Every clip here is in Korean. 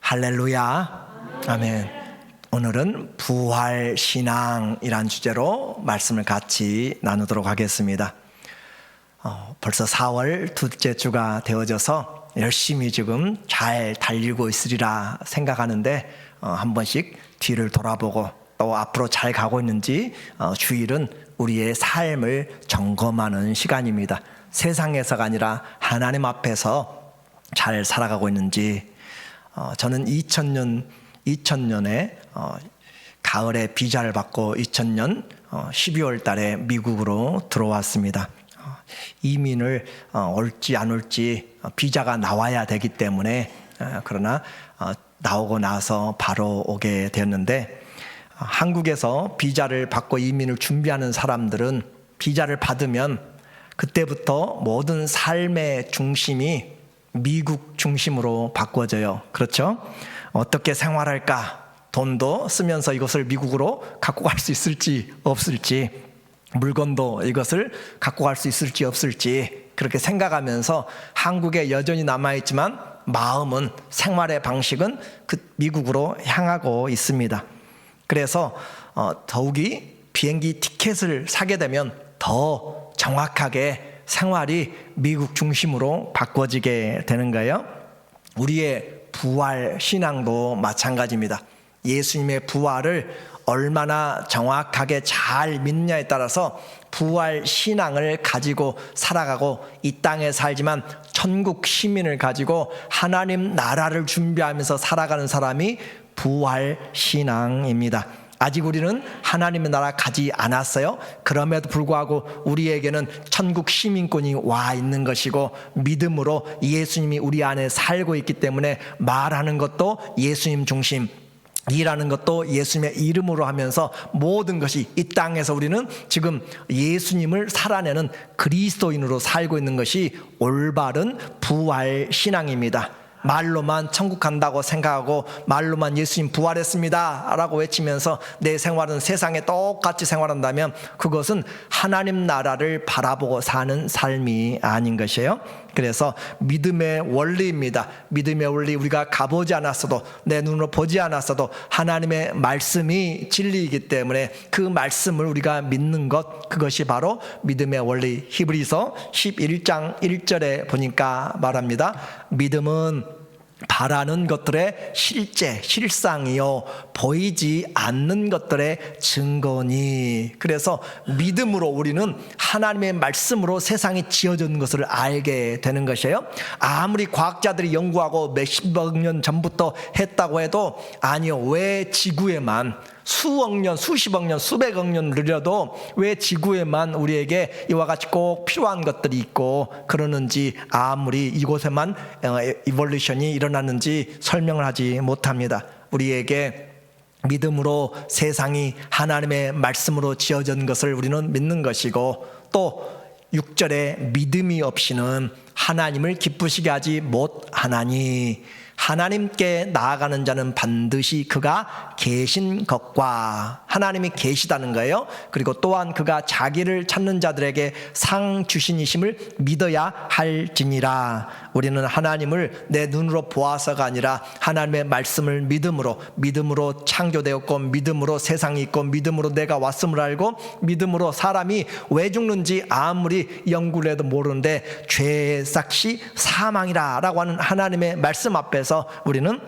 할렐루야. 아멘. 오늘은 부활신앙이란 주제로 말씀을 같이 나누도록 하겠습니다. 벌써 4월 둘째 주가 되어져서 열심히 지금 잘 달리고 있으리라 생각하는데 한 번씩 뒤를 돌아보고 또 앞으로 잘 가고 있는지 주일은 우리의 삶을 점검하는 시간입니다. 세상에서가 아니라 하나님 앞에서 잘 살아가고 있는지. 저는 2000년에 가을에 비자를 받고 2000년 12월 달에 미국으로 들어왔습니다. 이민을 올지 안 올지 비자가 나와야 되기 때문에 그러나 나오고 나서 바로 오게 되었는데, 한국에서 비자를 받고 이민을 준비하는 사람들은 비자를 받으면 그때부터 모든 삶의 중심이 미국 중심으로 바꿔져요. 그렇죠? 어떻게 생활할까? 돈도 쓰면서 이것을 미국으로 갖고 갈 수 있을지 없을지, 물건도 이것을 갖고 갈 수 있을지 없을지 그렇게 생각하면서 한국에 여전히 남아있지만 마음은, 생활의 방식은 그 미국으로 향하고 있습니다. 그래서 더욱이 비행기 티켓을 사게 되면 더 정확하게 생활이 미국 중심으로 바꿔지게 되는 거예요. 우리의 부활 신앙도 마찬가지입니다. 예수님의 부활을 얼마나 정확하게 잘 믿느냐에 따라서 부활 신앙을 가지고 살아가고, 이 땅에 살지만 천국 시민을 가지고 하나님 나라를 준비하면서 살아가는 사람이 부활 신앙입니다. 아직 우리는 하나님의 나라 가지 않았어요. 그럼에도 불구하고 우리에게는 천국 시민권이 와 있는 것이고, 믿음으로 예수님이 우리 안에 살고 있기 때문에 말하는 것도 예수님 중심, 일하는 것도 예수님의 이름으로 하면서 모든 것이, 이 땅에서 우리는 지금 예수님을 살아내는 그리스도인으로 살고 있는 것이 올바른 부활 신앙입니다. 말로만 천국 간다고 생각하고 말로만 예수님 부활했습니다 라고 외치면서 내 생활은 세상에 똑같이 생활한다면 그것은 하나님 나라를 바라보고 사는 삶이 아닌 것이에요. 그래서 믿음의 원리입니다. 믿음의 원리, 우리가 가보지 않았어도, 내 눈으로 보지 않았어도 하나님의 말씀이 진리이기 때문에 그 말씀을 우리가 믿는 것, 그것이 바로 믿음의 원리. 히브리서 11장 1절에 보니까 말합니다. 믿음은 바라는 것들의 실상이요 보이지 않는 것들의 증거니. 그래서 믿음으로 우리는 하나님의 말씀으로 세상이 지어진 것을 알게 되는 것이에요. 아무리 과학자들이 연구하고 몇십억 년 전부터 했다고 해도, 아니요, 왜 지구에만 수억 년, 수십억 년, 수백억 년 느려도 왜 지구에만 우리에게 이와 같이 꼭 필요한 것들이 있고 그러는지, 아무리 이곳에만 이볼루션이 일어났는지 설명을 하지 못합니다. 우리에게 믿음으로 세상이 하나님의 말씀으로 지어진 것을 우리는 믿는 것이고, 또 6절에 믿음이 없이는 하나님을 기쁘시게 하지 못하나니, 하나님께 나아가는 자는 반드시 그가 계신 것과, 하나님이 계시다는 거예요. 그리고 또한 그가 자기를 찾는 자들에게 상 주신이심을 믿어야 할지니라. 우리는 하나님을 내 눈으로 보아서가 아니라 하나님의 말씀을 믿음으로 창조되었고, 믿음으로 세상이 있고, 믿음으로 내가 왔음을 알고, 믿음으로 사람이 왜 죽는지 아무리 연구를 해도 모르는데 죄의 삭시 사망이라 라고 하는 하나님의 말씀 앞에서 우리는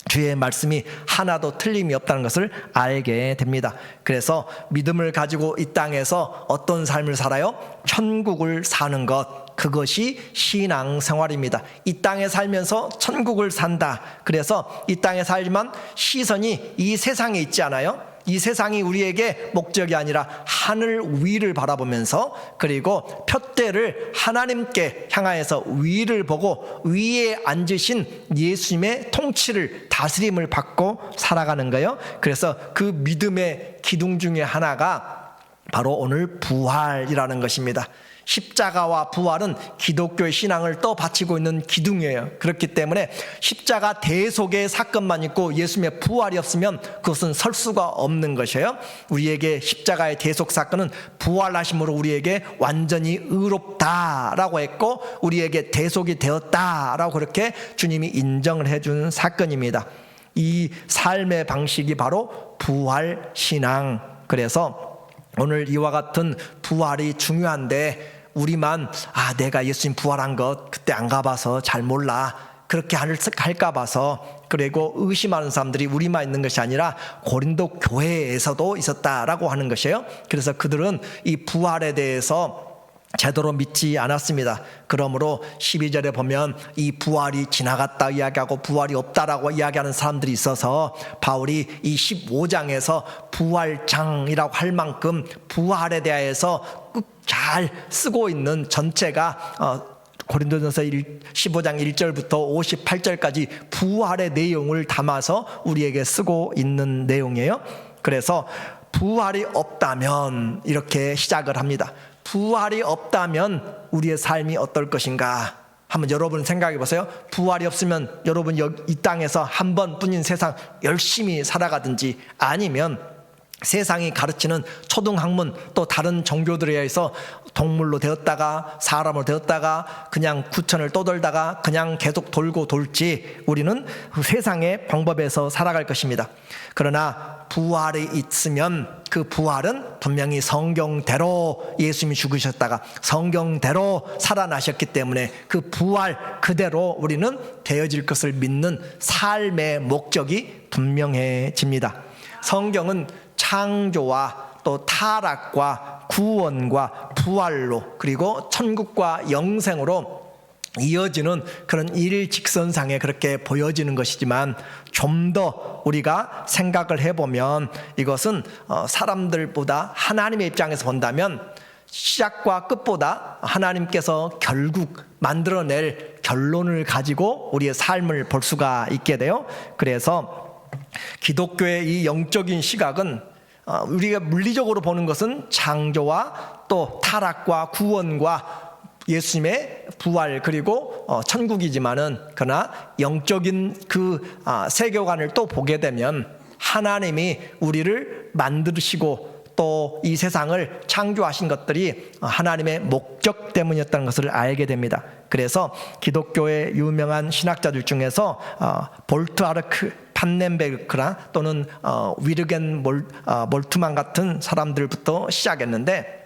주의 말씀이 하나도 틀림이 없다는 것을 알게 됩니다. 그래서 믿음을 가지고 이 땅에서 어떤 삶을 살아요? 천국을 사는 것, 그것이 신앙생활입니다. 이 땅에 살면서 천국을 산다. 그래서 이 땅에 살지만 시선이 이 세상에 있지 않아요. 이 세상이 우리에게 목적이 아니라 하늘 위를 바라보면서, 그리고 푯대를 하나님께 향하여서 위를 보고 위에 앉으신 예수님의 통치를, 다스림을 받고 살아가는 거예요. 그래서 그 믿음의 기둥 중에 하나가 바로 오늘 부활이라는 것입니다. 십자가와 부활은 기독교의 신앙을 떠받치고 있는 기둥이에요. 그렇기 때문에 십자가 대속의 사건만 있고 예수님의 부활이 없으면 그것은 설 수가 없는 것이에요. 우리에게 십자가의 대속 사건은 부활하심으로 우리에게 완전히 의롭다라고 했고 우리에게 대속이 되었다라고 그렇게 주님이 인정을 해준 사건입니다. 이 삶의 방식이 바로 부활신앙. 그래서 오늘 이와 같은 부활이 중요한데 우리만 내가 예수님 부활한 것 그때 안 가봐서 잘 몰라 그렇게 할까 봐서 그리고 의심하는 사람들이 우리만 있는 것이 아니라 고린도 교회에서도 있었다라고 하는 것이에요. 그래서 그들은 이 부활에 대해서 제대로 믿지 않았습니다. 그러므로 12절에 보면 이 부활이 지나갔다 이야기하고 부활이 없다라고 이야기하는 사람들이 있어서 바울이 이 15장에서 부활장이라고 할 만큼 부활에 대해서 잘 쓰고 있는 전체가 고린도전서 15장 1절부터 58절까지 부활의 내용을 담아서 우리에게 쓰고 있는 내용이에요. 그래서 부활이 없다면 이렇게 시작을 합니다. 부활이 없다면 우리의 삶이 어떨 것인가? 한번 여러분 생각해 보세요. 부활이 없으면 여러분 이 땅에서 한 번뿐인 세상 열심히 살아가든지 아니면 세상이 가르치는 초등학문 또 다른 종교들에 의해서 동물로 되었다가 사람으로 되었다가 그냥 구천을 떠돌다가 그냥 계속 돌고 돌지 우리는 그 세상의 방법에서 살아갈 것입니다. 그러나 부활이 있으면 그 부활은 분명히 성경대로 예수님이 죽으셨다가 성경대로 살아나셨기 때문에 그 부활 그대로 우리는 되어질 것을 믿는 삶의 목적이 분명해집니다. 성경은 창조와 또 타락과 구원과 부활로 그리고 천국과 영생으로 이어지는 그런 일직선상에 그렇게 보여지는 것이지만 좀 더 우리가 생각을 해보면 이것은 사람들보다 하나님의 입장에서 본다면 시작과 끝보다 하나님께서 결국 만들어낼 결론을 가지고 우리의 삶을 볼 수가 있게 돼요. 그래서 기독교의 이 영적인 시각은 우리가 물리적으로 보는 것은 창조와 또 타락과 구원과 예수님의 부활 그리고 천국이지만은 그러나 영적인 그 세계관을 또 보게 되면 하나님이 우리를 만드시고 또 이 세상을 창조하신 것들이 하나님의 목적 때문이었다는 것을 알게 됩니다. 그래서 기독교의 유명한 신학자들 중에서 볼트아르크 판넨베르크나 또는 위르겐 몰트만 같은 사람들부터 시작했는데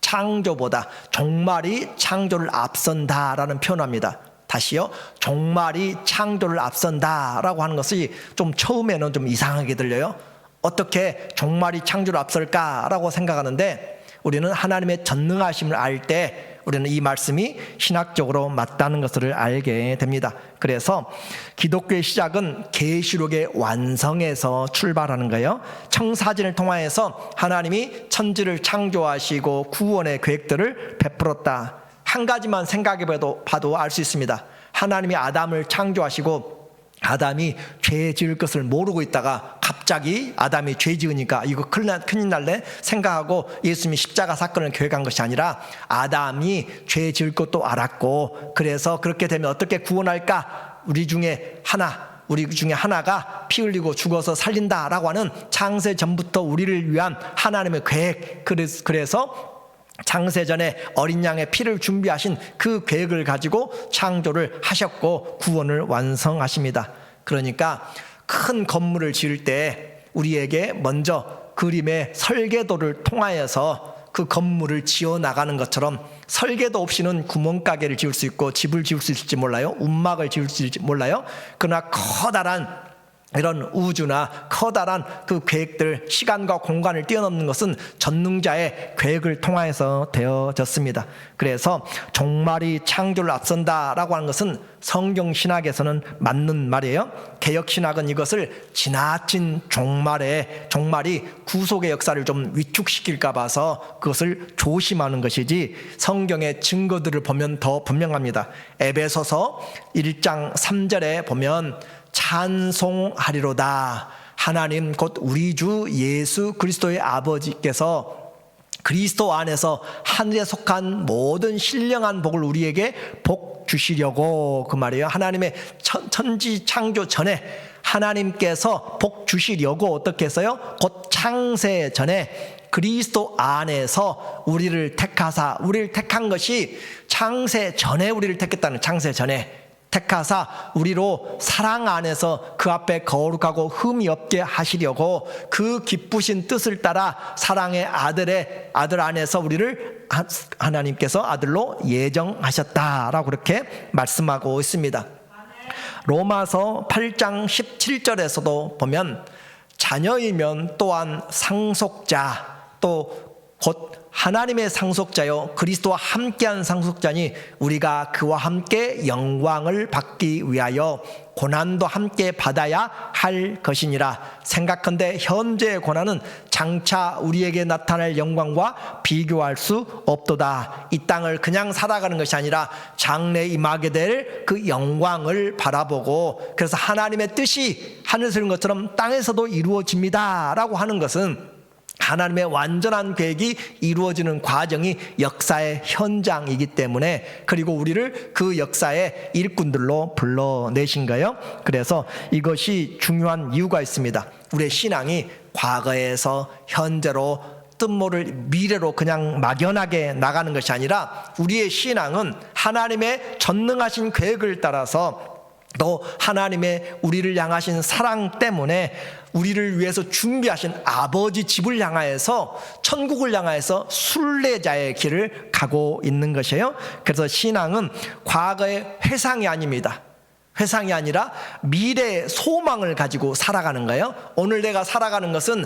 창조보다 종말이 창조를 앞선다라는 표현합니다. 다시요. 종말이 창조를 앞선다라고 하는 것이 좀 처음에는 좀 이상하게 들려요. 어떻게 종말이 창조를 앞설까라고 생각하는데 우리는 하나님의 전능하심을 알 때 우리는 이 말씀이 신학적으로 맞다는 것을 알게 됩니다. 그래서 기독교의 시작은 계시록의 완성에서 출발하는 거예요. 청사진을 통하여서 하나님이 천지를 창조하시고 구원의 계획들을 베풀었다. 한 가지만 생각해 봐도 알 수 있습니다. 하나님이 아담을 창조하시고 아담이 죄 지을 것을 모르고 있다가 갑자기 아담이 죄 지으니까 이거 큰일 날래 생각하고 예수님이 십자가 사건을 계획한 것이 아니라 아담이 죄 지을 것도 알았고 그래서 그렇게 되면 어떻게 구원할까? 우리 중에 하나가 피 흘리고 죽어서 살린다라고 하는 창세 전부터 우리를 위한 하나님의 계획. 그래서 창세전에 어린 양의 피를 준비하신 그 계획을 가지고 창조를 하셨고 구원을 완성하십니다. 그러니까 큰 건물을 지을 때 우리에게 먼저 그림의 설계도를 통하여서 그 건물을 지어 나가는 것처럼 설계도 없이는 구멍가게를 지을 수 있고 집을 지을 수 있을지 몰라요. 움막을 지을 수 있을지 몰라요. 그러나 커다란 이런 우주나 커다란 그 계획들, 시간과 공간을 뛰어넘는 것은 전능자의 계획을 통하여서 되어졌습니다. 그래서 종말이 창조를 앞선다라고 하는 것은 성경 신학에서는 맞는 말이에요. 개혁 신학은 이것을 지나친 종말이 구속의 역사를 좀 위축시킬까 봐서 그것을 조심하는 것이지 성경의 증거들을 보면 더 분명합니다. 에베소서 1장 3절에 보면 찬송하리로다. 하나님 곧 우리 주 예수 그리스도의 아버지께서 그리스도 안에서 하늘에 속한 모든 신령한 복을 우리에게 복 주시려고, 그 말이에요. 하나님의 천지 창조 전에 하나님께서 복 주시려고 어떻게 했어요? 곧 창세 전에 그리스도 안에서 우리를 택하사, 우리를 택한 것이 창세 전에 우리를 택했다는, 창세 전에 택하사 우리로 사랑 안에서 그 앞에 거룩하고 흠이 없게 하시려고 그 기쁘신 뜻을 따라 사랑의 아들 안에서 우리를 하나님께서 아들로 예정하셨다라고 그렇게 말씀하고 있습니다. 로마서 8장 17절에서도 보면 자녀이면 또한 상속자, 또 곧 하나님의 상속자요 그리스도와 함께한 상속자니 우리가 그와 함께 영광을 받기 위하여 고난도 함께 받아야 할 것이니라. 생각컨대 현재의 고난은 장차 우리에게 나타날 영광과 비교할 수 없도다. 이 땅을 그냥 살아가는 것이 아니라 장래에 임하게 될 그 영광을 바라보고, 그래서 하나님의 뜻이 하늘에서 이룬 것처럼 땅에서도 이루어집니다 라고 하는 것은 하나님의 완전한 계획이 이루어지는 과정이 역사의 현장이기 때문에, 그리고 우리를 그 역사의 일꾼들로 불러내신 거예요. 그래서 이것이 중요한 이유가 있습니다. 우리의 신앙이 과거에서 현재로 뜻모를 미래로 그냥 막연하게 나가는 것이 아니라 우리의 신앙은 하나님의 전능하신 계획을 따라서 또 하나님의 우리를 향하신 사랑 때문에 우리를 위해서 준비하신 아버지 집을 향하여서, 천국을 향하여서 순례자의 길을 가고 있는 것이에요. 그래서 신앙은 과거의 회상이 아닙니다. 회상이 아니라 미래의 소망을 가지고 살아가는 거예요. 오늘 내가 살아가는 것은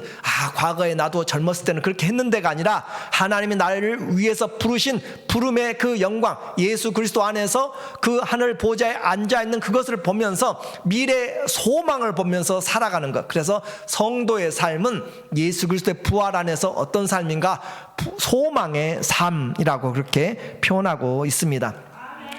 과거에 나도 젊었을 때는 그렇게 했는데가 아니라 하나님이 나를 위해서 부르신 부름의 그 영광, 예수 그리스도 안에서 그 하늘 보좌에 앉아있는 그것을 보면서 미래의 소망을 보면서 살아가는 것. 그래서 성도의 삶은 예수 그리스도의 부활 안에서 어떤 삶인가? 소망의 삶이라고 그렇게 표현하고 있습니다.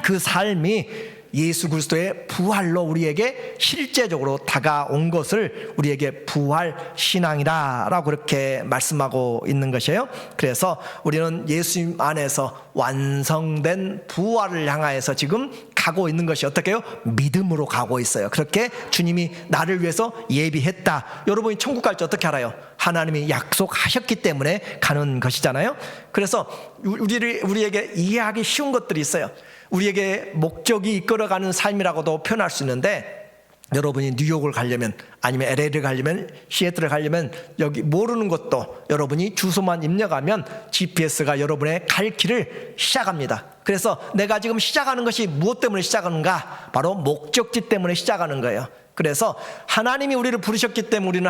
그 삶이 예수 그리스도의 부활로 우리에게 실제적으로 다가온 것을 우리에게 부활 신앙이라고 그렇게 말씀하고 있는 것이에요. 그래서 우리는 예수님 안에서 완성된 부활을 향하여서 지금 가고 있는 것이 어떻게 해요? 믿음으로 가고 있어요. 그렇게 주님이 나를 위해서 예비했다. 여러분이 천국 갈지 어떻게 알아요? 하나님이 약속하셨기 때문에 가는 것이잖아요. 그래서 우리에게 이해하기 쉬운 것들이 있어요. 우리에게 목적이 이끌어가는 삶이라고도 표현할 수 있는데, 여러분이 뉴욕을 가려면, 아니면 LA를 가려면, 시애틀을 가려면 여기 모르는 것도 여러분이 주소만 입력하면 GPS가 여러분의 갈 길을 시작합니다. 그래서 내가 지금 시작하는 것이 무엇 때문에 시작하는가? 바로 목적지 때문에 시작하는 거예요. 그래서 하나님이 우리를 부르셨기 때문에 우리는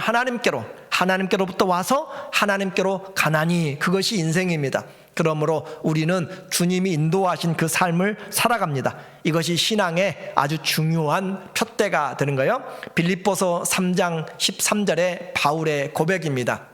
하나님께로부터 와서 하나님께로 가나니, 그것이 인생입니다. 그러므로 우리는 주님이 인도하신 그 삶을 살아갑니다. 이것이 신앙의 아주 중요한 푯대가 되는 거예요. 빌립보서 3장 13절의 바울의 고백입니다.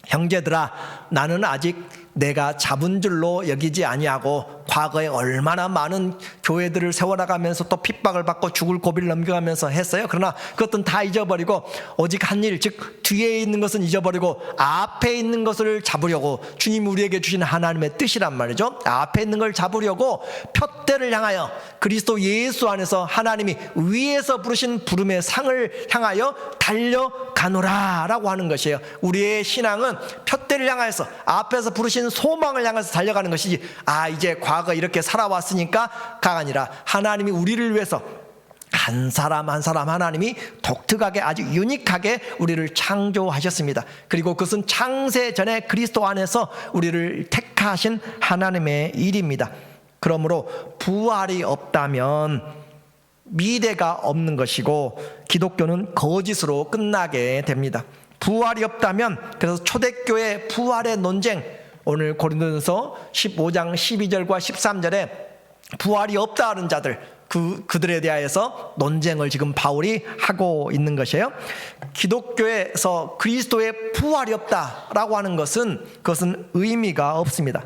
형제들아, 나는 아직 내가 잡은 줄로 여기지 아니하고 과거에 얼마나 많은 교회들을 세워나가면서 또 핍박을 받고 죽을 고비를 넘겨가면서 했어요. 그러나 그것은 다 잊어버리고 오직 한 일, 즉 뒤에 있는 것은 잊어버리고 앞에 있는 것을 잡으려고, 주님이 우리에게 주신 하나님의 뜻이란 말이죠. 앞에 있는 걸 잡으려고 푯대를 향하여 그리스도 예수 안에서 하나님이 위에서 부르신 부름의 상을 향하여 달려가노라 라고 하는 것이에요. 우리의 신앙은 푯대를 향하여서 앞에서 부르신 소망을 향해서 달려가는 것이지, 이제 과거 이렇게 살아왔으니까가 아니라 하나님이 우리를 위해서 한 사람 한 사람 하나님이 독특하게, 아주 유니크하게 우리를 창조하셨습니다. 그리고 그것은 창세 전에 그리스도 안에서 우리를 택하신 하나님의 일입니다. 그러므로 부활이 없다면 미래가 없는 것이고 기독교는 거짓으로 끝나게 됩니다. 부활이 없다면, 그래서 초대교회 부활의 논쟁, 오늘 고린도전서 15장 12절과 13절에 부활이 없다 하는 자들, 그들에 대하여서 논쟁을 지금 바울이 하고 있는 것이에요. 기독교에서 그리스도의 부활이 없다라고 하는 것은, 그것은 의미가 없습니다.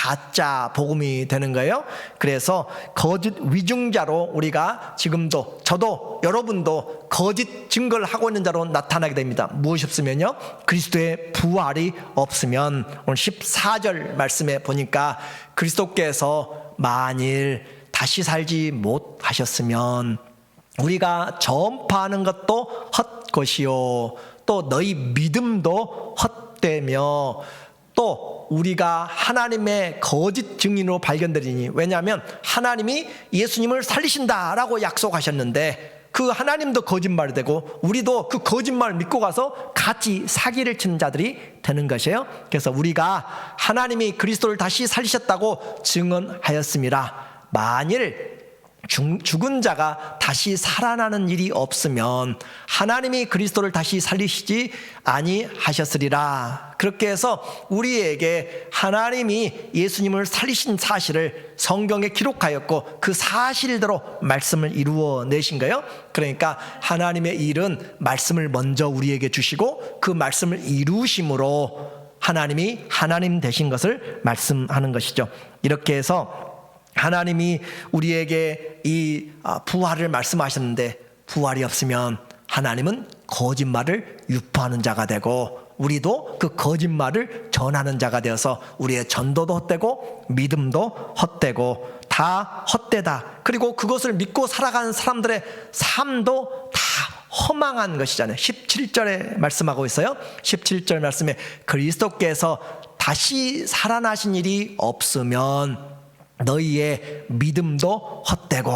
가짜 복음이 되는 거예요. 그래서 거짓 위증자로 우리가 지금도, 저도 여러분도 거짓 증거를 하고 있는 자로 나타나게 됩니다. 무엇이 없으면요, 그리스도의 부활이 없으면. 오늘 14절 말씀에 보니까 그리스도께서 만일 다시 살지 못하셨으면 우리가 전파하는 것도 헛것이요 또 너희 믿음도 헛되며 또 우리가 하나님의 거짓 증인으로 발견되리니. 왜냐하면 하나님이 예수님을 살리신다라고 약속하셨는데 그 하나님도 거짓말이 되고 우리도 그 거짓말을 믿고 가서 같이 사기를 치는 자들이 되는 것이에요. 그래서 우리가 하나님이 그리스도를 다시 살리셨다고 증언하였습니다. 만일 죽은 자가 다시 살아나는 일이 없으면 하나님이 그리스도를 다시 살리시지 아니하셨으리라. 그렇게 해서 우리에게 하나님이 예수님을 살리신 사실을 성경에 기록하였고 그 사실대로 말씀을 이루어내신 거예요. 그러니까 하나님의 일은 말씀을 먼저 우리에게 주시고 그 말씀을 이루심으로 하나님이 하나님 되신 것을 말씀하는 것이죠. 이렇게 해서 하나님이 우리에게 이 부활을 말씀하셨는데 부활이 없으면 하나님은 거짓말을 유포하는 자가 되고 우리도 그 거짓말을 전하는 자가 되어서 우리의 전도도 헛되고 믿음도 헛되고 다 헛되다. 그리고 그것을 믿고 살아가는 사람들의 삶도 다 허망한 것이잖아요. 17절에 말씀하고 있어요. 17절 말씀에 그리스도께서 다시 살아나신 일이 없으면 너희의 믿음도 헛되고.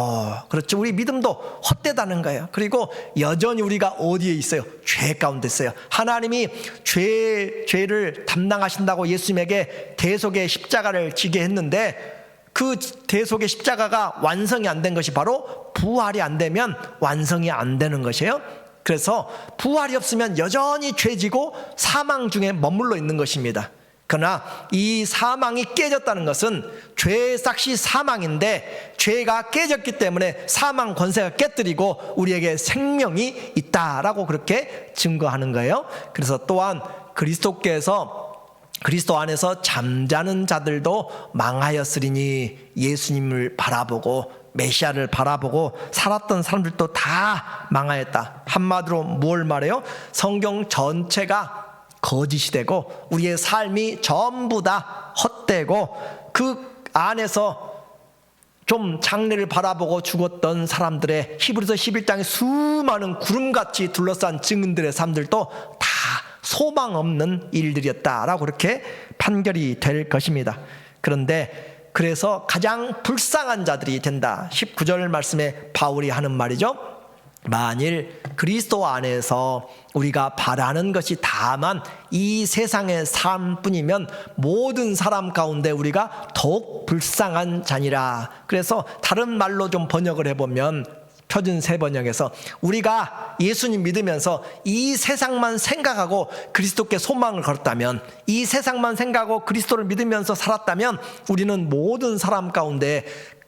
그렇죠, 우리 믿음도 헛되다는 거예요. 그리고 여전히 우리가 어디에 있어요? 죄 가운데 있어요. 하나님이 죄를 담당하신다고 예수님에게 대속의 십자가를 지게 했는데 그 대속의 십자가가 완성이 안 된 것이 바로 부활이 안 되면 완성이 안 되는 것이에요. 그래서 부활이 없으면 여전히 죄지고 사망 중에 머물러 있는 것입니다. 그러나 이 사망이 깨졌다는 것은 죄의 삭시 사망인데 죄가 깨졌기 때문에 사망 권세가 깨뜨리고 우리에게 생명이 있다라고 그렇게 증거하는 거예요. 그래서 또한 그리스도께서 그리스도 안에서 잠자는 자들도 망하였으리니 예수님을 바라보고 메시아를 바라보고 살았던 사람들도 다 망하였다. 한마디로 뭘 말해요? 성경 전체가 거짓이 되고 우리의 삶이 전부 다 헛되고 그 안에서 좀 장래를 바라보고 죽었던 사람들의 히브리서 11장의 수많은 구름같이 둘러싼 증인들의 삶들도 다 소망 없는 일들이었다라고 그렇게 판결이 될 것입니다. 그런데 그래서 가장 불쌍한 자들이 된다. 19절 말씀에 바울이 하는 말이죠. 만일 그리스도 안에서 우리가 바라는 것이 다만 이 세상의 삶뿐이면 모든 사람 가운데 우리가 더욱 불쌍한 자니라. 그래서 다른 말로 좀 번역을 해보면 표준 세번역에서 우리가 예수님 믿으면서 이 세상만 생각하고 그리스도께 소망을 걸었다면, 이 세상만 생각하고 그리스도를 믿으면서 살았다면 우리는 모든 사람 가운데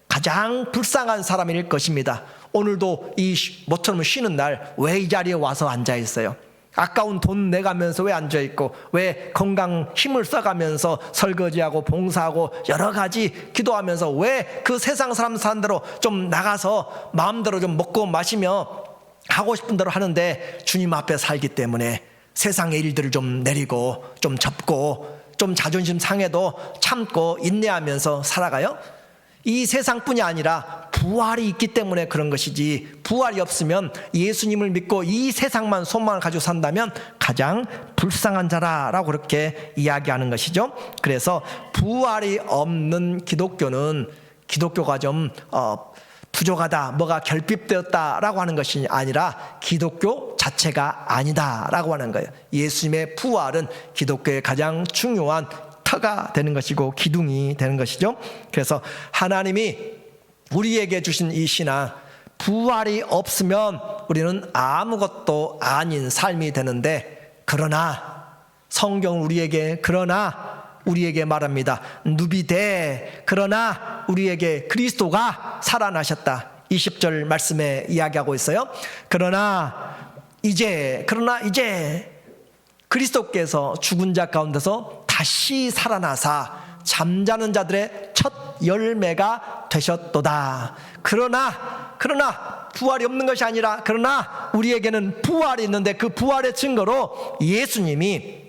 가장 불쌍한 사람일 것입니다. 오늘도 이 모처럼 쉬는 날 왜 이 자리에 와서 앉아 있어요? 아까운 돈 내가면서 왜 앉아 있고, 왜 건강 힘을 써가면서 설거지하고 봉사하고 여러 가지 기도하면서 왜 그 세상 사람 사는 대로 좀 나가서 마음대로 좀 먹고 마시며 하고 싶은 대로 하는데 주님 앞에 살기 때문에 세상의 일들을 좀 내리고 좀 접고 좀 자존심 상해도 참고 인내하면서 살아가요? 이 세상뿐이 아니라 부활이 있기 때문에 그런 것이지, 부활이 없으면 예수님을 믿고 이 세상만 소망을 가지고 산다면 가장 불쌍한 자라라고 그렇게 이야기하는 것이죠. 그래서 부활이 없는 기독교는 기독교가 좀 부족하다, 뭐가 결핍되었다라고 하는 것이 아니라 기독교 자체가 아니다라고 하는 거예요. 예수님의 부활은 기독교의 가장 중요한 터가 되는 것이고 기둥이 되는 것이죠. 그래서 하나님이 우리에게 주신 이 신앙, 부활이 없으면 우리는 아무것도 아닌 삶이 되는데, 그러나 성경 우리에게 말합니다. 누비되 그러나 우리에게 그리스도가 살아나셨다. 20절 말씀에 이야기하고 있어요. 그러나 이제 그리스도께서 죽은 자 가운데서 다시 살아나사 잠자는 자들의 첫 열매가 되셨도다. 그러나 부활이 없는 것이 아니라, 그러나 우리에게는 부활이 있는데 그 부활의 증거로 예수님이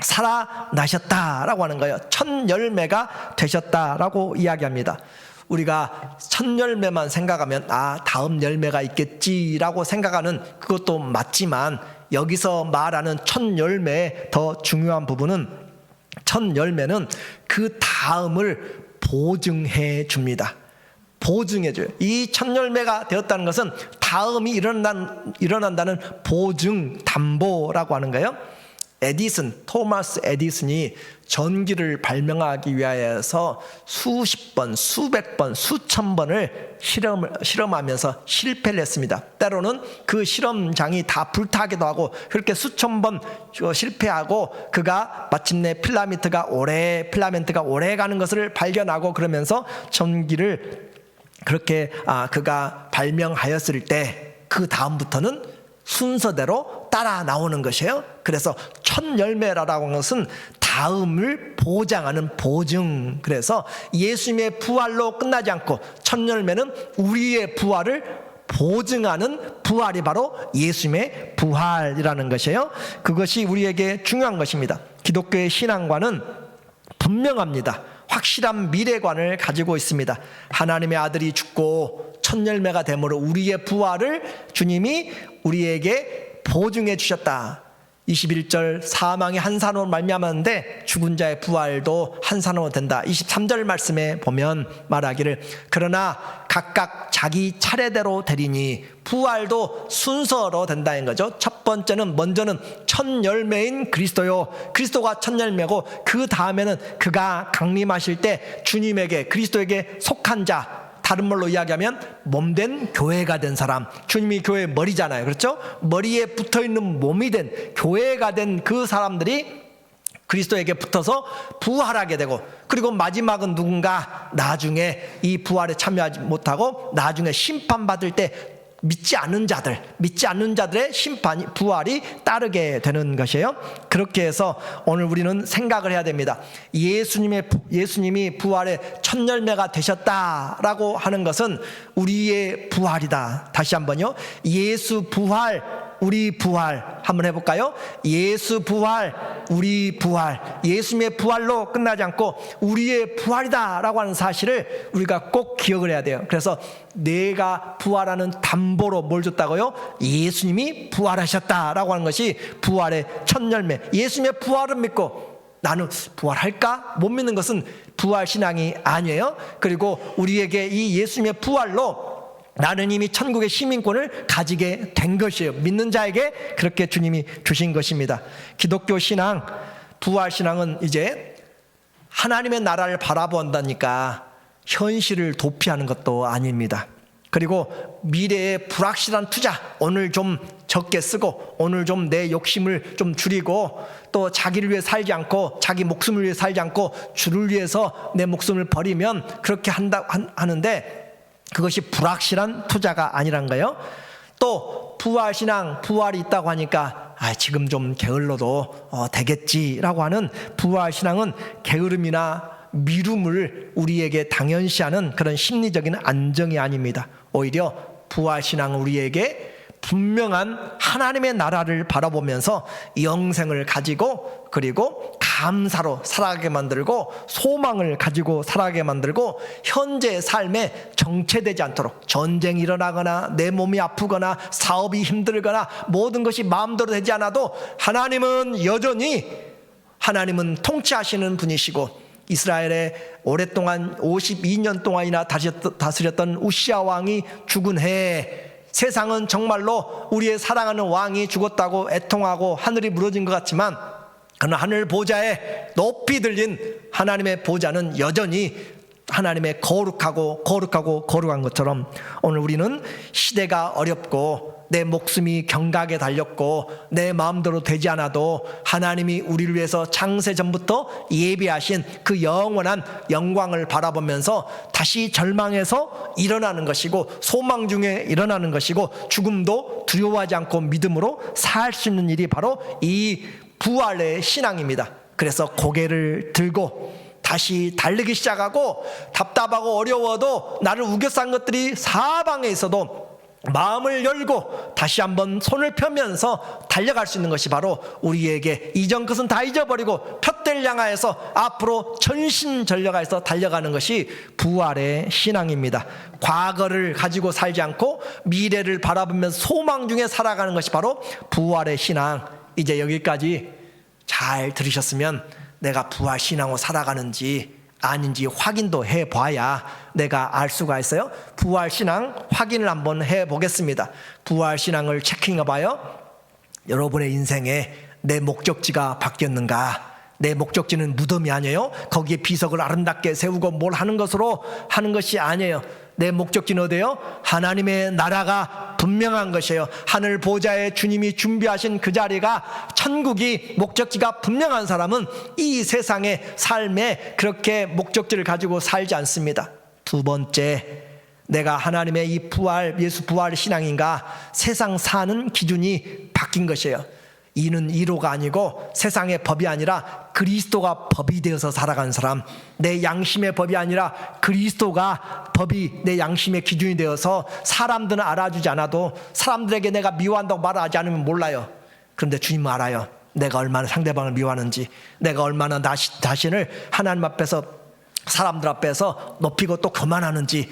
살아나셨다라고 하는 거예요. 첫 열매가 되셨다라고 이야기합니다. 우리가 첫 열매만 생각하면 다음 열매가 있겠지라고 생각하는 그것도 맞지만, 여기서 말하는 첫 열매의 더 중요한 부분은, 첫 열매는 그 다음을 보증해 줍니다. 보증해 줘요. 이 첫 열매가 되었다는 것은 다음이 일어난다는 보증, 담보라고 하는 거예요. 토마스 에디슨이 전기를 발명하기 위하여서 수십 번, 수백 번, 수천 번을 실험하면서 실패를 했습니다. 때로는 그 실험장이 다 불타기도 하고, 그렇게 수천 번 실패하고 그가 마침내 필라멘트가 오래 가는 것을 발견하고, 그러면서 전기를 그렇게 그가 발명하였을 때 그 다음부터는 순서대로 따라 나오는 것이에요. 그래서 첫 열매라고 하는 것은 다음을 보장하는 보증. 그래서 예수님의 부활로 끝나지 않고, 첫 열매는 우리의 부활을 보증하는 부활이 바로 예수님의 부활이라는 것이에요. 그것이 우리에게 중요한 것입니다. 기독교의 신앙관은 분명합니다. 확실한 미래관을 가지고 있습니다. 하나님의 아들이 죽고 첫 열매가 됨으로 우리의 부활을 주님이 우리에게 보증해 주셨다. 21절 사망이 한산으로 말미암았는데 죽은 자의 부활도 한산으로 된다. 23절 말씀에 보면 말하기를, 그러나 각각 자기 차례대로 되리니 부활도 순서로 된다는 거죠. 첫 번째는, 먼저는 첫 열매인 그리스도요, 그리스도가 첫 열매고, 그 다음에는 그가 강림하실 때 주님에게, 그리스도에게 속한 자, 다른 말로 이야기하면 몸된 교회가 된 사람, 주님이 교회의 머리잖아요. 그렇죠? 머리에 붙어있는 몸이 된, 교회가 된 그 사람들이 그리스도에게 붙어서 부활하게 되고, 그리고 마지막은 누군가 나중에 이 부활에 참여하지 못하고 나중에 심판받을 때 믿지 않는 자들의 심판이, 부활이 따르게 되는 것이에요. 그렇게 해서 오늘 우리는 생각을 해야 됩니다. 예수님이 부활의 첫 열매가 되셨다라고 하는 것은 우리의 부활이다. 다시 한번요. 예수 부활, 우리 부활 한번 해볼까요? 예수 부활, 우리 부활. 예수님의 부활로 끝나지 않고 우리의 부활이다 라고 하는 사실을 우리가 꼭 기억을 해야 돼요. 그래서 내가 부활하는 담보로 뭘 줬다고요? 예수님이 부활하셨다라고 하는 것이 부활의 첫 열매. 예수님의 부활을 믿고 나는 부활할까? 못 믿는 것은 부활신앙이 아니에요. 그리고 우리에게 이 예수님의 부활로 나는 이미 천국의 시민권을 가지게 된 것이에요. 믿는 자에게 그렇게 주님이 주신 것입니다. 기독교 신앙, 부활신앙은 이제 하나님의 나라를 바라본다니까 현실을 도피하는 것도 아닙니다. 그리고 미래의 불확실한 투자, 오늘 좀 적게 쓰고 오늘 좀 내 욕심을 좀 줄이고 또 자기를 위해 살지 않고 자기 목숨을 위해 살지 않고 주를 위해서 내 목숨을 버리면 그렇게 하는데 그것이 불확실한 투자가 아니란 거예요. 또 부활신앙, 부활이 있다고 하니까 지금 좀 게을러도 되겠지라고 하는 부활신앙은 게으름이나 미움을 우리에게 당연시하는 그런 심리적인 안정이 아닙니다. 오히려 부활신앙은 우리에게 분명한 하나님의 나라를 바라보면서 영생을 가지고 그리고 감사로 살아가게 만들고 소망을 가지고 살아가게 만들고 현재의 삶에 정체되지 않도록 전쟁이 일어나거나 내 몸이 아프거나 사업이 힘들거나 모든 것이 마음대로 되지 않아도 하나님은 여전히 하나님은 통치하시는 분이시고 이스라엘에 오랫동안 52년 동안이나 다스렸던 우시아 왕이 죽은 해에 세상은 정말로 우리의 사랑하는 왕이 죽었다고 애통하고 하늘이 무너진 것 같지만 그러나 하늘 보좌에 높이 들린 하나님의 보좌는 여전히 하나님의 거룩한 것처럼 오늘 우리는 시대가 어렵고 내 목숨이 경각에 달렸고 내 마음대로 되지 않아도 하나님이 우리를 위해서 창세 전부터 예비하신 그 영원한 영광을 바라보면서 다시 절망에서 일어나는 것이고 소망 중에 일어나는 것이고 죽음도 두려워하지 않고 믿음으로 살 수 있는 일이 바로 이 부활의 신앙입니다. 그래서 고개를 들고 다시 달리기 시작하고 답답하고 어려워도 나를 우겨싼 것들이 사방에 있어도 마음을 열고 다시 한번 손을 펴면서 달려갈 수 있는 것이 바로 우리에게 이전 것은 다 잊어버리고 푯대를 향하여서 앞으로 전신전력하여서 달려가는 것이 부활의 신앙입니다. 과거를 가지고 살지 않고 미래를 바라보면서 소망 중에 살아가는 것이 바로 부활의 신앙. 이제 여기까지 잘 들으셨으면 내가 부활 신앙으로 살아가는지 아닌지 확인도 해봐야 내가 알 수가 있어요. 부활 신앙 확인을 한번 해보겠습니다. 부활 신앙을 체킹해봐요. 여러분의 인생에 내 목적지가 바뀌었는가? 내 목적지는 무덤이 아니에요. 거기에 비석을 아름답게 세우고 뭘 하는 것으로 하는 것이 아니에요. 내 목적지는 어디예요? 하나님의 나라가 분명한 것이에요. 하늘 보좌에 주님이 준비하신 그 자리가 천국이 목적지가 분명한 사람은 이 세상의 삶에 그렇게 목적지를 가지고 살지 않습니다. 두 번째, 내가 하나님의 이 부활, 예수 부활 신앙인가? 세상 사는 기준이 바뀐 것이에요. 이는 이로가 아니고 세상의 법이 아니라 그리스도가 법이 되어서 살아가는 사람, 내 양심의 법이 아니라 그리스도가 법이 내 양심의 기준이 되어서 사람들은 알아주지 않아도 사람들에게 내가 미워한다고 말하지 않으면 몰라요. 그런데 주님은 알아요. 내가 얼마나 상대방을 미워하는지, 내가 얼마나 나 자신을 하나님 앞에서 사람들 앞에서 높이고 또 교만하는지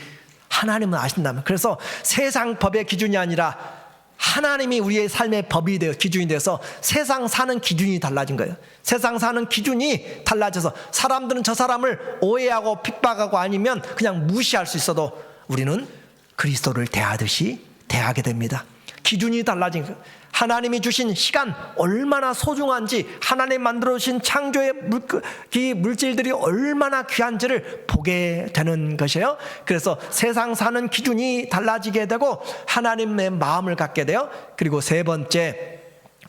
하나님은 아신다면. 그래서 세상 법의 기준이 아니라 하나님이 우리의 삶의 법이 되어 기준이 돼서 세상 사는 기준이 달라진 거예요. 세상 사는 기준이 달라져서 사람들은 저 사람을 오해하고 핍박하고 아니면 그냥 무시할 수 있어도 우리는 그리스도를 대하듯이 대하게 됩니다. 기준이 달라진 거예요. 하나님이 주신 시간 얼마나 소중한지, 하나님 만들어 주신 창조의 물질들이 얼마나 귀한지를 보게 되는 것이에요. 그래서 세상 사는 기준이 달라지게 되고 하나님의 마음을 갖게 돼요. 그리고 세 번째,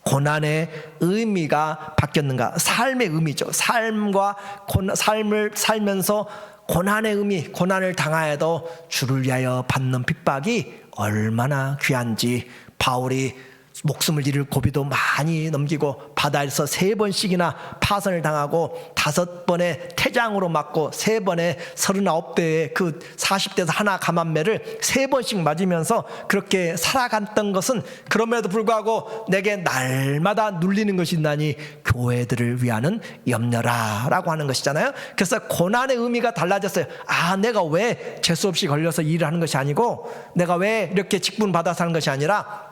고난의 의미가 바뀌었는가? 삶의 의미죠. 삶을 살면서 고난의 의미, 고난을 당하여도 주를 위하여 받는 핍박이 얼마나 귀한지, 바울이 목숨을 잃을 고비도 많이 넘기고 바다에서 3번씩이나 파선을 당하고 5번의 태장으로 맞고 3번의 39대의 그 40대에서 하나 감한매를 3번씩 맞으면서 그렇게 살아갔던 것은 그럼에도 불구하고 내게 날마다 눌리는 것이 있나니 교회들을 위하는 염려라 라고 하는 것이잖아요. 그래서 고난의 의미가 달라졌어요. 내가 왜 재수없이 걸려서 일을 하는 것이 아니고, 내가 왜 이렇게 직분 받아서 하는 것이 아니라,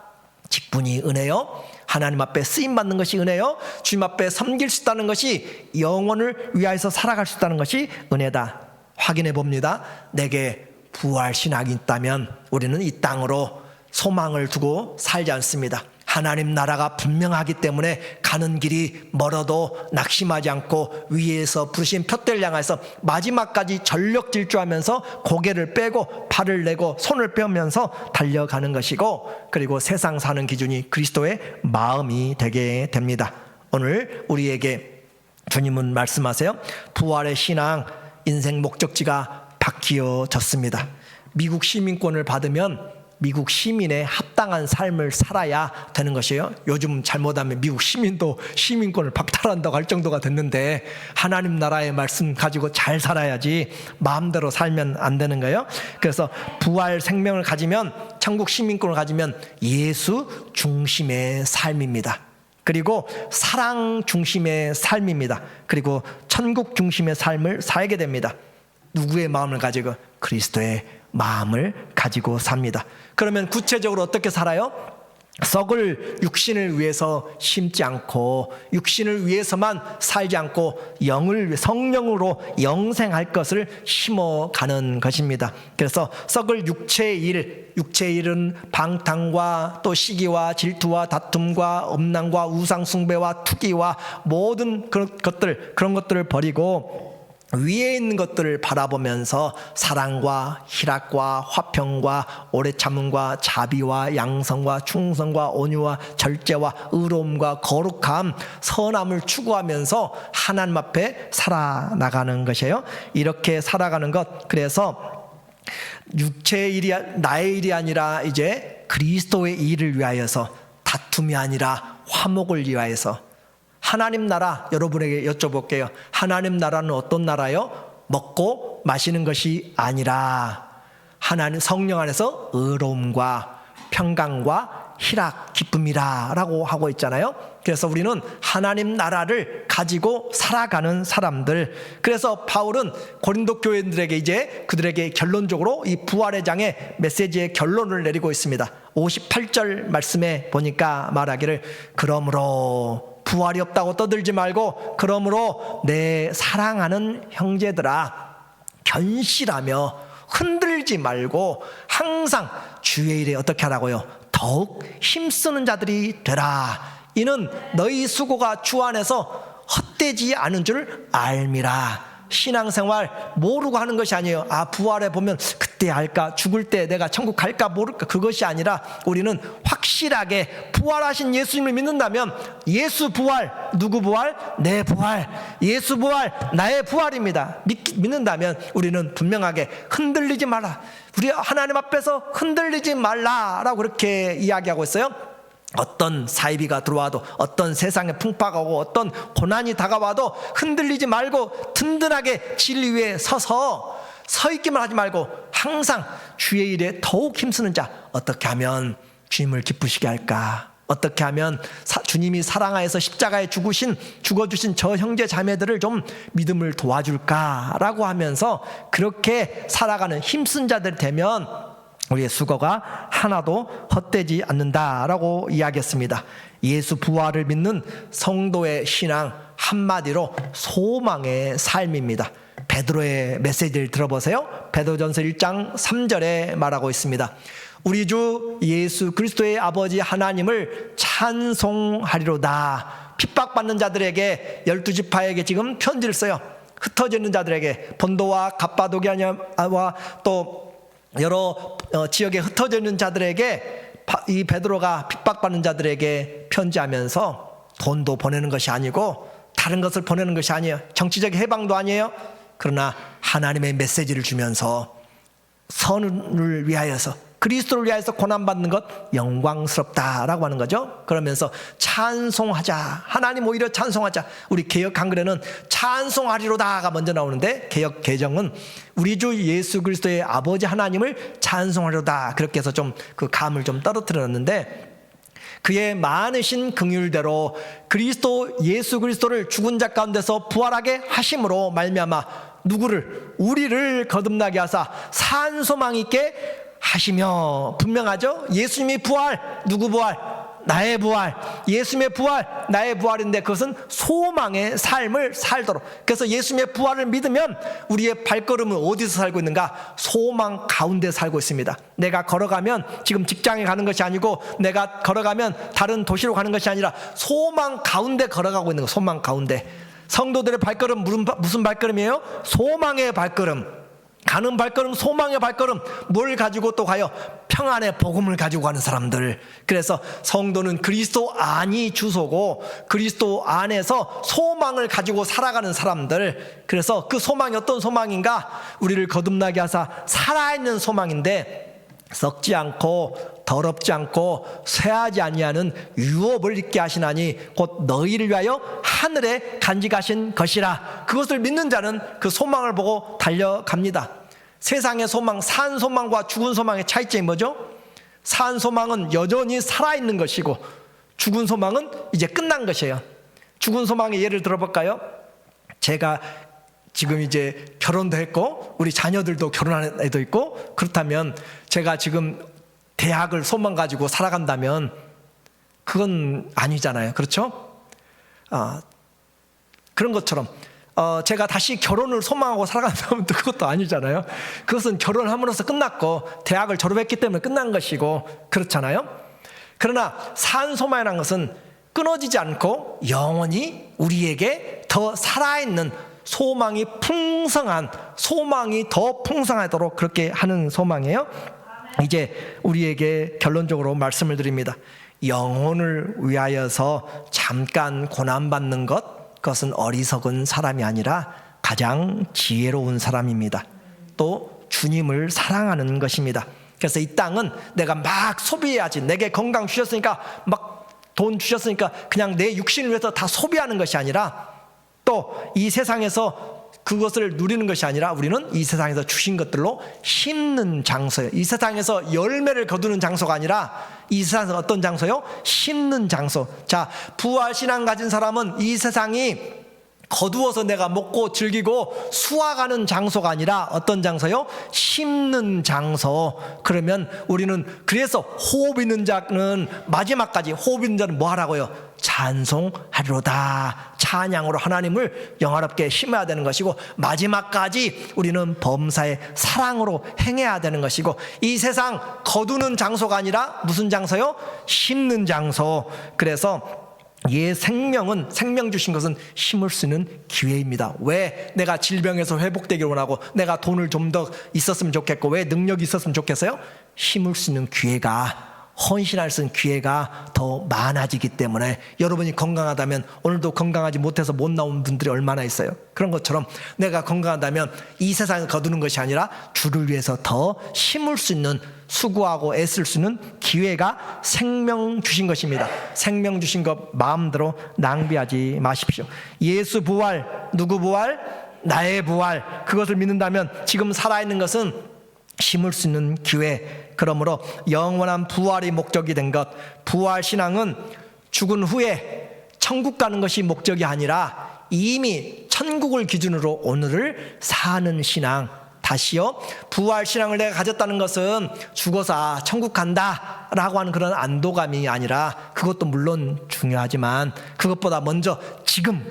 직분이 은혜요, 하나님 앞에 쓰임받는 것이 은혜요, 주님 앞에 섬길 수 있다는 것이, 영혼을 위하여서 살아갈 수 있다는 것이 은혜다. 확인해 봅니다. 내게 부활 신학이 있다면 우리는 이 땅으로 소망을 두고 살지 않습니다. 하나님 나라가 분명하기 때문에 가는 길이 멀어도 낙심하지 않고 위에서 부르신 푯대를 향해서 마지막까지 전력 질주하면서 고개를 빼고 발을 내고 손을 펴면서 달려가는 것이고, 그리고 세상 사는 기준이 그리스도의 마음이 되게 됩니다. 오늘 우리에게 주님은 말씀하세요. 부활의 신앙, 인생 목적지가 바뀌어졌습니다. 미국 시민권을 받으면 미국 시민의 합당한 삶을 살아야 되는 것이에요. 요즘 잘못하면 미국 시민도 시민권을 박탈한다고 할 정도가 됐는데, 하나님 나라의 말씀 가지고 잘 살아야지 마음대로 살면 안 되는 거예요. 그래서 부활 생명을 가지면, 천국 시민권을 가지면 예수 중심의 삶입니다. 그리고 사랑 중심의 삶입니다. 그리고 천국 중심의 삶을 살게 됩니다. 누구의 마음을 가지고? 그리스도의 마음을 가지고 삽니다. 그러면 구체적으로 어떻게 살아요? 썩을 육신을 위해서 심지 않고, 육신을 위해서만 살지 않고 성령으로 영생할 것을 심어가는 것입니다. 그래서 썩을 육체의 일은 방탕과 또 시기와 질투와 다툼과 음란과 우상숭배와 투기와 모든 그런 것들을 버리고 위에 있는 것들을 바라보면서 사랑과 희락과 화평과 오래 참음과 자비와 양성과 충성과 온유와 절제와 의로움과 거룩함, 선함을 추구하면서 하나님 앞에 살아나가는 것이에요. 이렇게 살아가는 것. 그래서 육체의 일이 나의 일이 아니라 이제 그리스도의 일을 위하여서, 다툼이 아니라 화목을 위하여서, 하나님 나라 여러분에게 여쭤볼게요. 하나님 나라는 어떤 나라요? 먹고 마시는 것이 아니라 하나님 성령 안에서 의로움과 평강과 희락, 기쁨이라 라고 하고 있잖아요. 그래서 우리는 하나님 나라를 가지고 살아가는 사람들. 그래서 바울은 고린도 교인들에게 이제 그들에게 결론적으로 이 부활의 장의 메시지의 결론을 내리고 있습니다. 58절 말씀에 보니까 말하기를 그러므로 부활이 없다고 떠들지 말고 그러므로 내 사랑하는 형제들아 견실하며 흔들지 말고 항상 주의 일에 어떻게 하라고요? 더욱 힘쓰는 자들이 되라. 이는 너희 수고가 주 안에서 헛되지 않은 줄 알미라. 신앙생활 모르고 하는 것이 아니에요. 부활해 보면 그때 할까, 죽을 때 내가 천국 갈까 모를까, 그것이 아니라 우리는 확실하게 부활하신 예수님을 믿는다면 예수 부활, 누구 부활? 내 부활. 예수 부활, 나의 부활입니다. 믿는다면 우리는 분명하게 흔들리지 말라. 우리 하나님 앞에서 흔들리지 말라라고 그렇게 이야기하고 있어요. 어떤 사이비가 들어와도, 어떤 세상의 풍파가 오고, 어떤 고난이 다가와도 흔들리지 말고 든든하게 진리 위에 서 있기만 하지 말고 항상 주의 일에 더욱 힘쓰는 자. 어떻게 하면 주님을 기쁘시게 할까? 어떻게 하면 주님이 사랑하여서 십자가에 죽어주신 저 형제 자매들을 좀 믿음을 도와줄까라고 하면서 그렇게 살아가는 힘쓴 자들 되면 우리의 수고가 하나도 헛되지 않는다라고 이야기했습니다. 예수 부활을 믿는 성도의 신앙, 한마디로 소망의 삶입니다. 베드로의 메시지를 들어보세요. 베드로전서 1장 3절에 말하고 있습니다. 우리 주 예수 그리스도의 아버지 하나님을 찬송하리로다. 핍박받는 자들에게, 12지파에게 지금 편지를 써요. 흩어져 있는 자들에게, 본도와 갑바도기아와 또 여러 지역에 흩어져 있는 자들에게, 이 베드로가 핍박받는 자들에게 편지하면서 돈도 보내는 것이 아니고 다른 것을 보내는 것이 아니에요. 정치적 해방도 아니에요. 그러나 하나님의 메시지를 주면서 선을 위하여서, 그리스도를 위하여서 고난받는 것 영광스럽다라고 하는 거죠. 그러면서 찬송하자, 하나님 오히려 찬송하자. 우리 개역 한글에는 찬송하리로다가 먼저 나오는데 개역 개정은 우리 주 예수 그리스도의 아버지 하나님을 찬송하리로다, 그렇게 해서 좀 그 감을 좀 떨어뜨렸는데, 그의 많으신 긍휼대로 그리스도 예수 그리스도를 죽은 자 가운데서 부활하게 하심으로 말미암아 누구를? 우리를 거듭나게 하사 산 소망 있게 하시며. 분명하죠? 예수님이 부활, 누구 부활? 나의 부활. 예수님의 부활, 나의 부활인데 그것은 소망의 삶을 살도록. 그래서 예수님의 부활을 믿으면 우리의 발걸음은 어디서 살고 있는가? 소망 가운데 살고 있습니다. 내가 걸어가면 지금 직장에 가는 것이 아니고, 내가 걸어가면 다른 도시로 가는 것이 아니라 소망 가운데 걸어가고 있는 거. 소망 가운데. 성도들의 발걸음 무슨 발걸음이에요? 소망의 발걸음. 가는 발걸음, 소망의 발걸음. 뭘 가지고 또 가요? 평안의 복음을 가지고 가는 사람들. 그래서 성도는 그리스도 안이 주소고 그리스도 안에서 소망을 가지고 살아가는 사람들. 그래서 그 소망이 어떤 소망인가? 우리를 거듭나게 하사 살아있는 소망인데, 썩지 않고 더럽지 않고 쇠하지 아니하는 유업을 입게 하시나니 곧 너희를 위하여 하늘에 간직하신 것이라. 그것을 믿는 자는 그 소망을 보고 달려갑니다. 세상의 소망, 산 소망과 죽은 소망의 차이점이 뭐죠? 산 소망은 여전히 살아있는 것이고 죽은 소망은 이제 끝난 것이에요. 죽은 소망의 예를 들어볼까요? 제가 지금 이제 결혼도 했고 우리 자녀들도 결혼한 애도 있고, 그렇다면 제가 지금 대학을 소망 가지고 살아간다면 그건 아니잖아요. 그렇죠? 그런 것처럼 제가 다시 결혼을 소망하고 살아간다면 또 그것도 아니잖아요. 그것은 결혼함으로써 끝났고 대학을 졸업했기 때문에 끝난 것이고 그렇잖아요. 그러나 산 소망이라는 것은 끊어지지 않고 영원히 우리에게 더 살아있는 소망이 풍성한, 소망이 더 풍성하도록 그렇게 하는 소망이에요. 이제 우리에게 결론적으로 말씀을 드립니다. 영혼을 위하여서 잠깐 고난받는 것, 그것은 어리석은 사람이 아니라 가장 지혜로운 사람입니다. 또 주님을 사랑하는 것입니다. 그래서 이 땅은 내가 막 소비해야지, 내게 건강 주셨으니까 막 돈 주셨으니까 그냥 내 육신을 위해서 다 소비하는 것이 아니라 또 이 세상에서 그것을 누리는 것이 아니라 우리는 이 세상에서 주신 것들로 심는 장소예요. 이 세상에서 열매를 거두는 장소가 아니라 이 세상에서 어떤 장소요? 심는 장소. 자, 부활신앙 가진 사람은 이 세상이 거두어서 내가 먹고 즐기고 수확하는 장소가 아니라 어떤 장소요? 심는 장소. 그러면 우리는 그래서 호흡 있는 자는 마지막까지 호흡 있는 자는 뭐 하라고요? 찬송하리로다. 찬양으로 하나님을 영화롭게 심어야 되는 것이고 마지막까지 우리는 범사의 사랑으로 행해야 되는 것이고 이 세상 거두는 장소가 아니라 무슨 장소요? 심는 장소. 그래서 생명 주신 것은 심을 수 있는 기회입니다. 왜 내가 질병에서 회복되기를 원하고 내가 돈을 좀 더 있었으면 좋겠고 왜 능력이 있었으면 좋겠어요? 심을 수 있는 기회가 헌신할 수 있는 기회가 더 많아지기 때문에 여러분이 건강하다면 오늘도 건강하지 못해서 못 나온 분들이 얼마나 있어요. 그런 것처럼 내가 건강하다면 이 세상에서 거두는 것이 아니라 주를 위해서 더 심을 수 있는 수고하고 애쓸 수 있는 기회가 생명 주신 것입니다. 생명 주신 것 마음대로 낭비하지 마십시오. 예수 부활, 누구 부활? 나의 부활. 그것을 믿는다면 지금 살아있는 것은 심을 수 있는 기회. 그러므로 영원한 부활이 목적이 된 것, 부활 신앙은 죽은 후에 천국 가는 것이 목적이 아니라 이미 천국을 기준으로 오늘을 사는 신앙. 다시요, 부활 신앙을 내가 가졌다는 것은 죽어서 천국 간다 라고 하는 그런 안도감이 아니라, 그것도 물론 중요하지만 그것보다 먼저 지금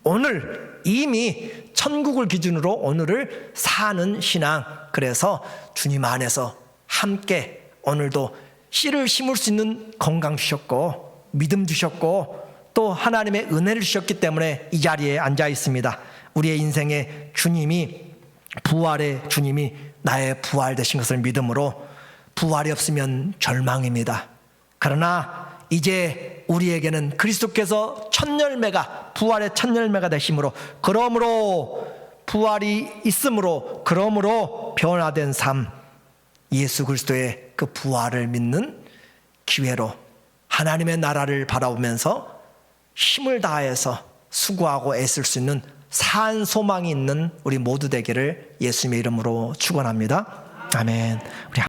오늘 이미 천국을 기준으로 오늘을 사는 신앙. 그래서 주님 안에서 함께 오늘도 씨를 심을 수 있는 건강 주셨고 믿음 주셨고 또 하나님의 은혜를 주셨기 때문에 이 자리에 앉아 있습니다. 우리의 인생에 주님이, 부활의 주님이 나의 부활 되신 것을 믿음으로, 부활이 없으면 절망입니다. 그러나 이제 우리에게는 그리스도께서 첫 열매가, 부활의 첫 열매가 되심으로, 그러므로 부활이 있으므로, 그러므로 변화된 삶, 예수 그리스도의 그 부활을 믿는 기회로 하나님의 나라를 바라보면서 힘을 다해서 수고하고 애쓸 수 있는 산 소망이 있는 우리 모두 되기를 예수님의 이름으로 축원합니다. 아멘. 우리